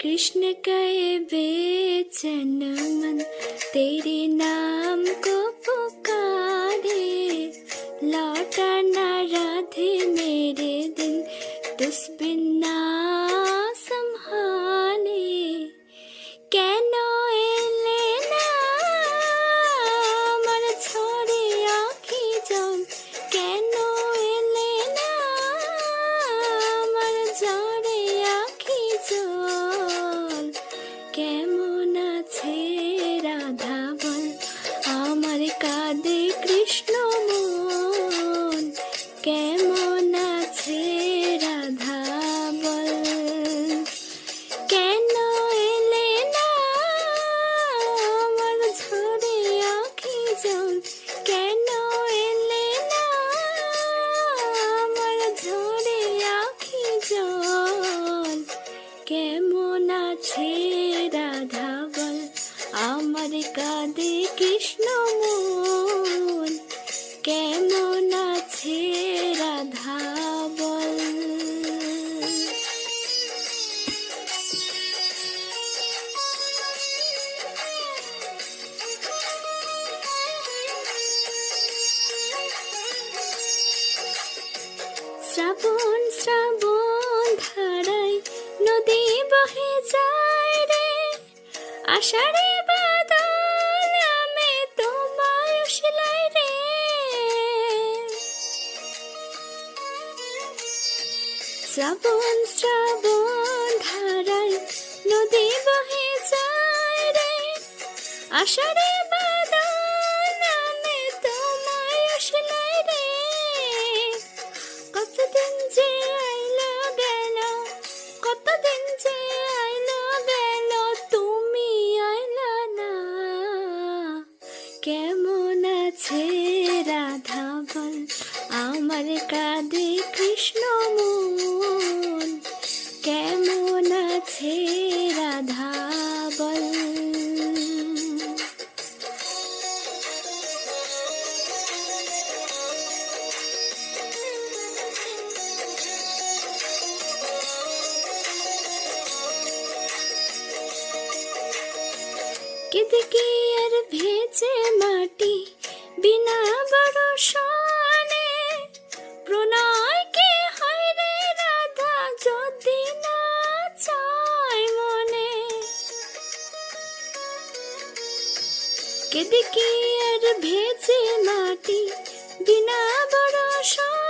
कृष्ण कहे बेचैन मन तेरे नाम को पुकारे, लौटा ना राधे मेरे दिन तुस बिन ना संभाले। কেন এলে না আমার ঝরে আঁখি জল, কেন এলে না আমার ঝরে আঁখি জল। কেমন আছে রাধা বল, আমার কাঁদে কৃষ্ণ মন। কেমন আছে রাধা বল, কেন এলে না আমার ঝরে আঁখি জল, কেন এলে না আমার ঝরে আঁখি জল। কেমন আছে রাধা বল, আমার কাঁদে কৃষ্ণ মন। কেমন আছে রাধা বল। শ্রাবণ শ্রাবণ ধারায় নদী বহে যায় রে, আষাঢ়ে বাদল আমি তোমায় উশলাই রে। শ্রাবণ শ্রাবণ ধারায় নদী বহে যায় রে, আষাঢ়ে বাদল আমি তোমায় উশলাই রে। কতদিন যে আইলো গেল, কতদিন যে আইলো গেল, তুমি আইলা না। কেমন আছে রাধা বল, আমার কাঁদে কৃষ্ণ মন। কেমন আছে রাধা বল। কেদিকে আর ভেজে মাটি বিনা বরষণে, প্রণয়কে হয় রে রাধা যদি না চায় মনে। কেদিকে আর ভেজে মাটি বিনা বরষণে,